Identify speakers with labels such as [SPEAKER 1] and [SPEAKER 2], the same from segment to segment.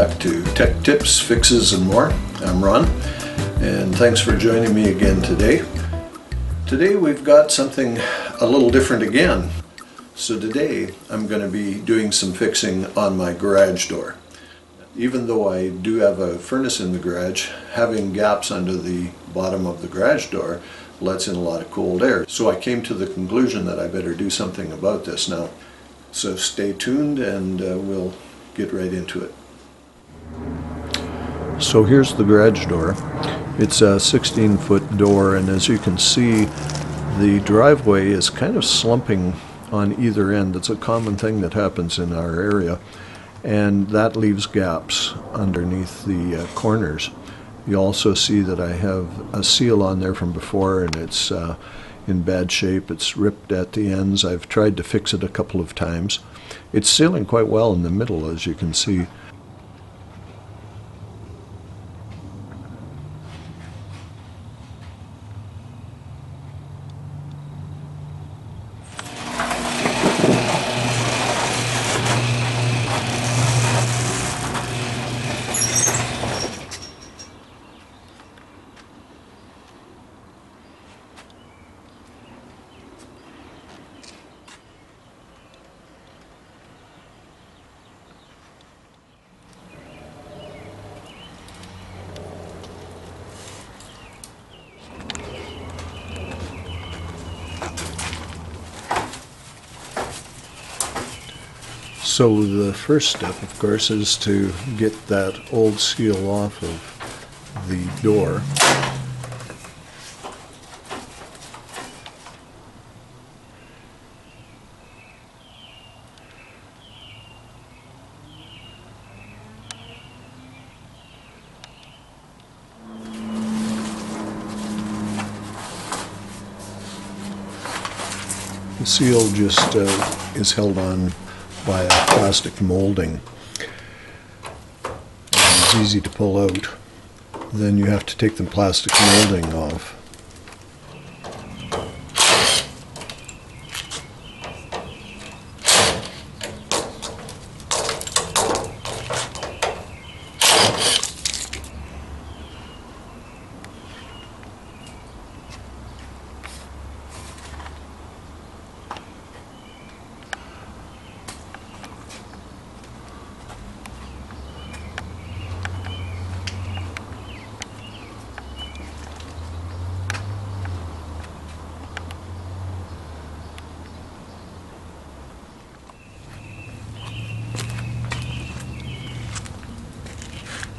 [SPEAKER 1] back to Tech Tips, Fixes, and More. I'm Ron, and thanks for joining me again today. Today we've got something a little different again. So today I'm going to be doing some fixing on my garage door. Even though I do have a furnace in the garage, having gaps under the bottom of the garage door lets in a lot of cold air. So I came to the conclusion that I better do something about this now. So stay tuned and we'll get right into it. So here's the garage door. It's a 16-foot door, and as you can see, the driveway is kind of slumping on either end. It's a common thing that happens in our area, and that leaves gaps underneath the corners. You also see that I have a seal on there from before, and it's in bad shape. It's ripped at the ends. I've tried to fix it a couple of times. It's sealing quite well in the middle, as you can see. So the first step, of course, is to get that old seal off of the door. The seal just is held on by a plastic molding. It's easy to pull out. Then you have to take the plastic molding off.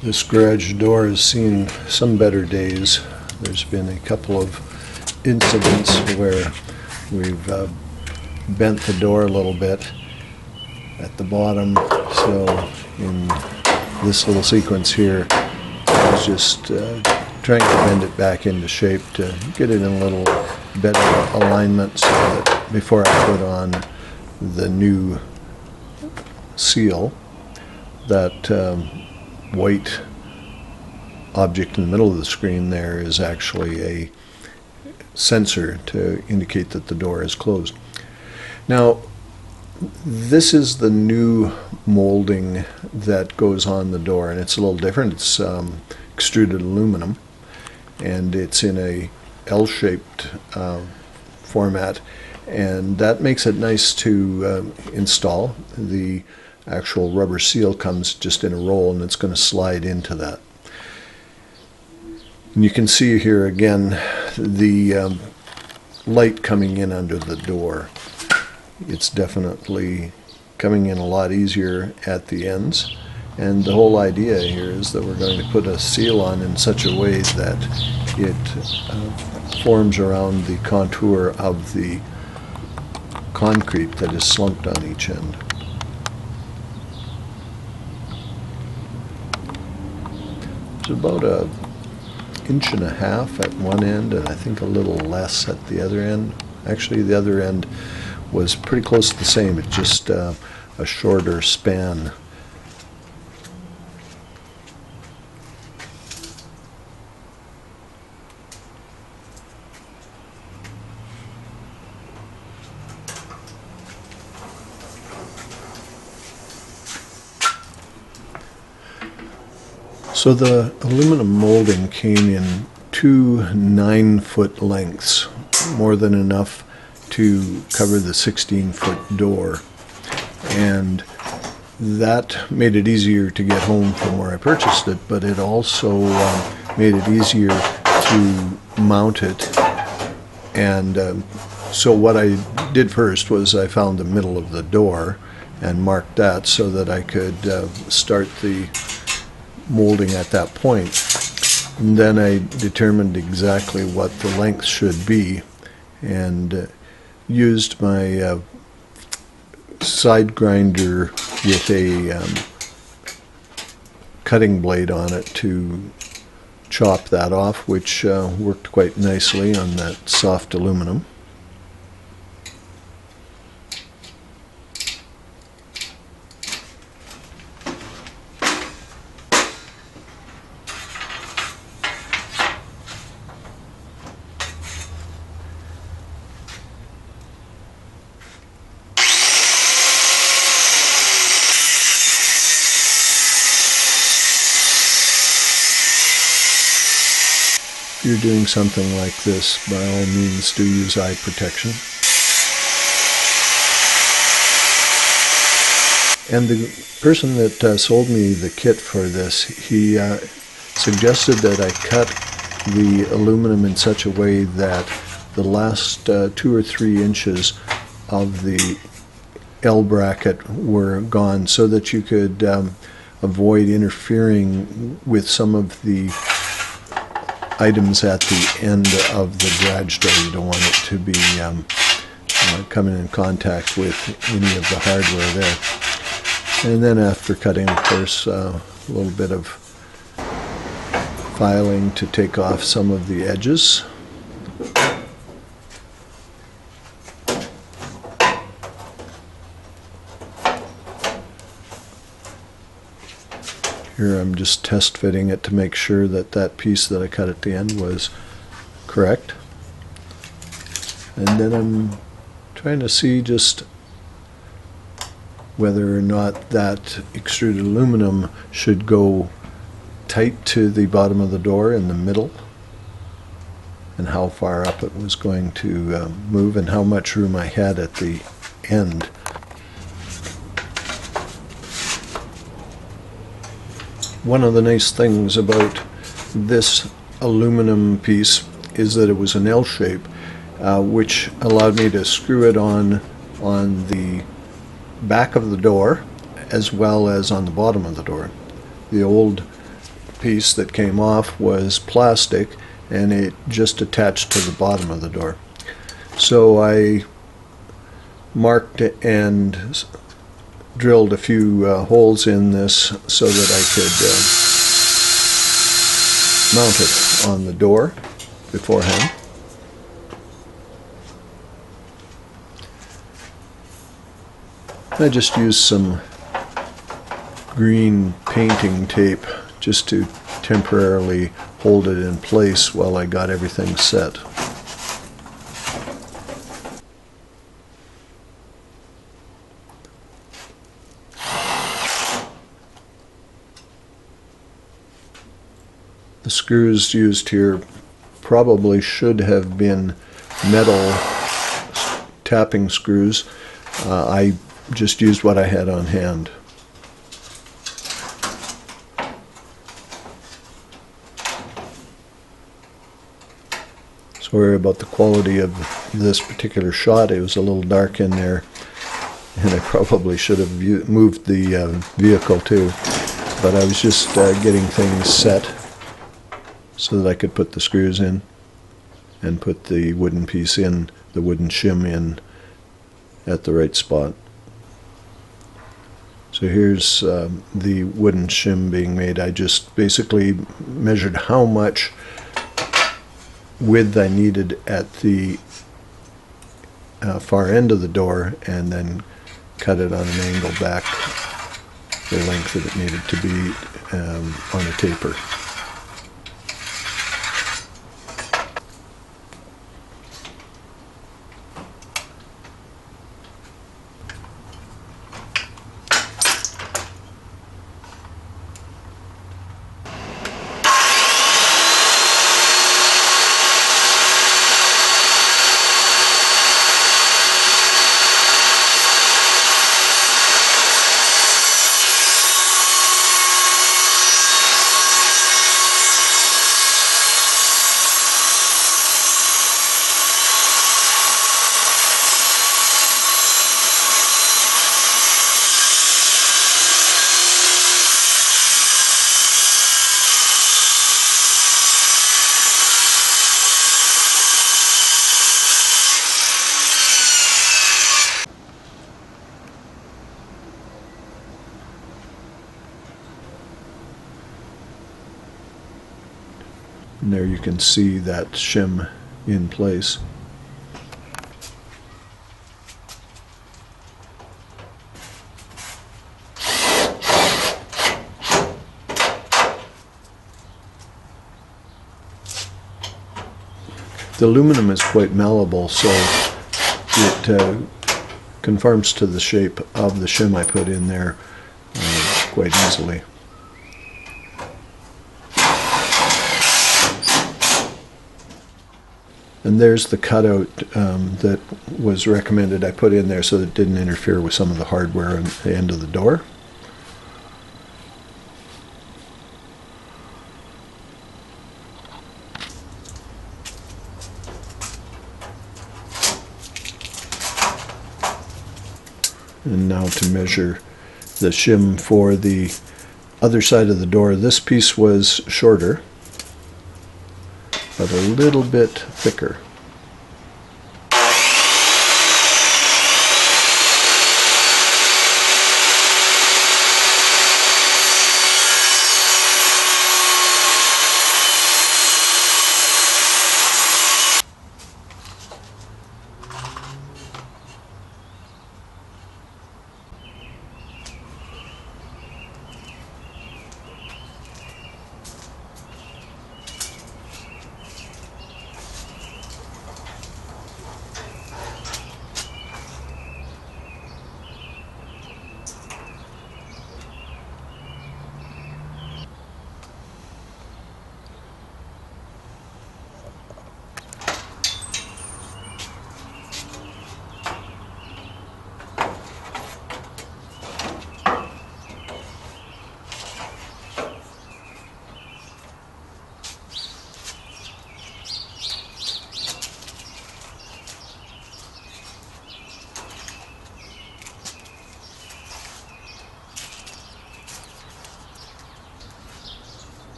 [SPEAKER 1] This garage door has seen some better days. There's been a couple of incidents where we've bent the door a little bit at the bottom. So in this little sequence here, I was just trying to bend it back into shape to get it in a little better alignment so that before I put on the new seal, that white object in the middle of the screen there is actually a sensor to indicate that the door is closed. Now, this is the new molding that goes on the door, and it's a little different. It's extruded aluminum, and it's in a L-shaped format, and that makes it nice to install. The actual rubber seal comes just in a roll, and it's going to slide into that. And you can see here again the light coming in under the door. It's definitely coming in a lot easier at the ends, and the whole idea here is that we're going to put a seal on in such a way that it forms around the contour of the concrete that is slumped on each end. It's about an inch and a half at one end, and I think a little less at the other end. Actually, the other end was pretty close to the same. It's just a shorter span. So the aluminum molding came in two 9-foot lengths, more than enough to cover the 16-foot door. And that made it easier to get home from where I purchased it, but it also made it easier to mount it. And so what I did first was I found the middle of the door and marked that so that I could start the molding at that point. And then I determined exactly what the length should be and used my side grinder with a cutting blade on it to chop that off, which worked quite nicely on that soft aluminum. If you're doing something like this, by all means do use eye protection. And the person that sold me the kit for this, he suggested that I cut the aluminum in such a way that the last 2 or 3 inches of the L bracket were gone, so that you could avoid interfering with some of the items at the end of the garage door. You don't want it to be coming in contact with any of the hardware there. And then after cutting, of course, a little bit of filing to take off some of the edges. Here I'm just test fitting it to make sure that that piece that I cut at the end was correct. And then I'm trying to see just whether or not that extruded aluminum should go tight to the bottom of the door in the middle, and how far up it was going to move, and how much room I had at the end. One of the nice things about this aluminum piece is that it was an L shape, which allowed me to screw it on the back of the door as well as on the bottom of the door. The old piece that came off was plastic, and it just attached to the bottom of the door. So I marked and drilled a few holes in this so that I could mount it on the door beforehand. I just used some green painting tape just to temporarily hold it in place while I got everything set. The screws used here probably should have been metal tapping screws. I just used what I had on hand. Sorry about the quality of this particular shot. It was a little dark in there, and I probably should have moved the vehicle too. But I was just getting things set so that I could put the screws in and put the wooden piece in, the wooden shim in at the right spot. So here's the wooden shim being made. I just basically measured how much width I needed at the far end of the door, and then cut it on an angle back the length that it needed to be on a taper. And there you can see that shim in place. The aluminum is quite malleable, so it conforms to the shape of the shim I put in there quite easily. And there's the cutout that was recommended I put in there so that it didn't interfere with some of the hardware on the end of the door. And now to measure the shim for the other side of the door. This piece was shorter, but a little bit thicker.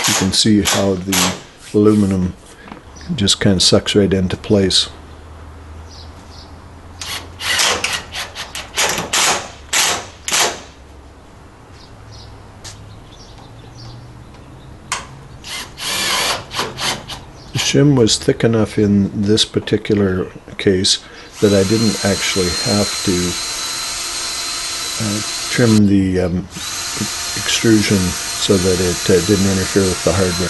[SPEAKER 1] You can see how the aluminum just kind of sucks right into place. The shim was thick enough in this particular case that I didn't actually have to trim the extrusion so that it didn't interfere with the hardware.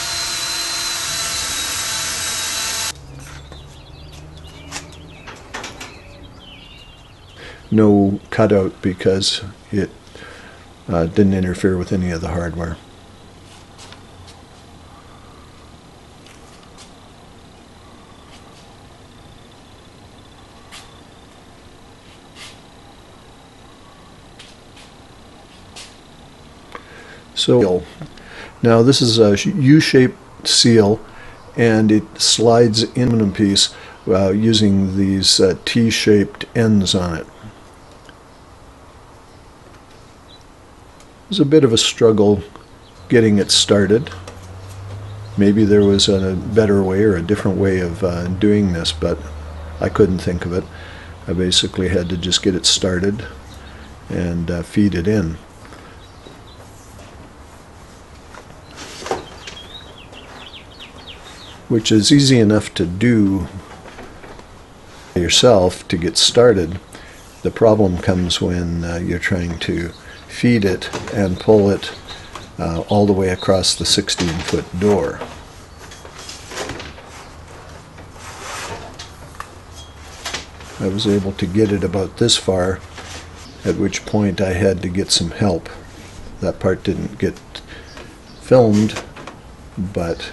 [SPEAKER 1] No cutout because it didn't interfere with any of the hardware. So now this is a U-shaped seal, and it slides in an aluminum piece using these T-shaped ends on it. It was a bit of a struggle getting it started. Maybe there was a better way or a different way of doing this, but I couldn't think of it. I basically had to just get it started and feed it in. Which is easy enough to do yourself to get started. The problem comes when you're trying to feed it and pull it all the way across the 16-foot door. I was able to get it about this far, at which point I had to get some help. That part didn't get filmed, but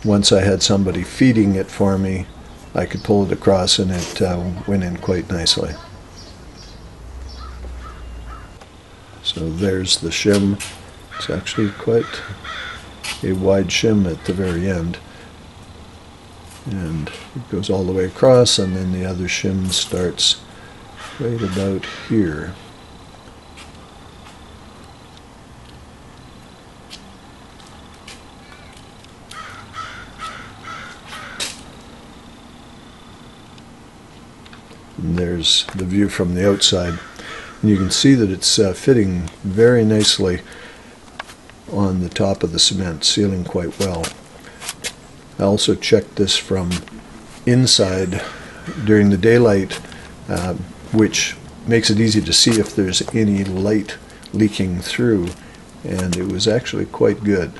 [SPEAKER 1] once I had somebody feeding it for me, I could pull it across and it went in quite nicely. So there's the shim. It's actually quite a wide shim at the very end. And it goes all the way across, and then the other shim starts right about here. And there's the view from the outside. And you can see that it's fitting very nicely on the top of the cement, sealing quite well. I also checked this from inside during the daylight, which makes it easy to see if there's any light leaking through, and it was actually quite good.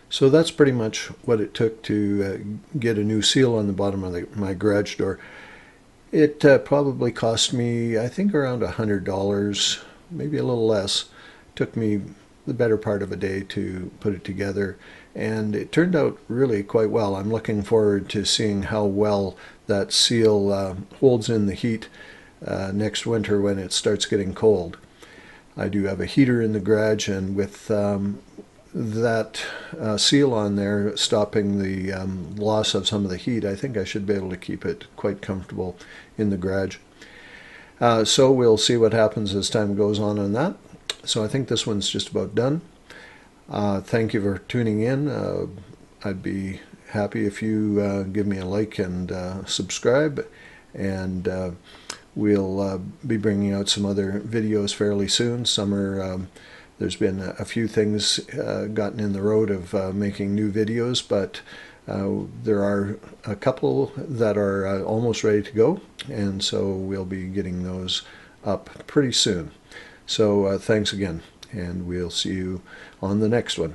[SPEAKER 1] So that's pretty much what it took to get a new seal on the bottom of my garage door. It probably cost me, I think, around $100, maybe a little less. It took me the better part of a day to put it together, and it turned out really quite well. I'm looking forward to seeing how well that seal holds in the heat next winter when it starts getting cold. I do have a heater in the garage, and with that seal on there stopping the loss of some of the heat, I think I should be able to keep it quite comfortable in the garage. So we'll see what happens as time goes on that. So I think this one's just about done. Thank you for tuning in. I'd be happy if you give me a like and subscribe, and we'll be bringing out some other videos fairly soon. There's been a few things gotten in the road of making new videos, but there are a couple that are almost ready to go, and so we'll be getting those up pretty soon. So thanks again, and we'll see you on the next one.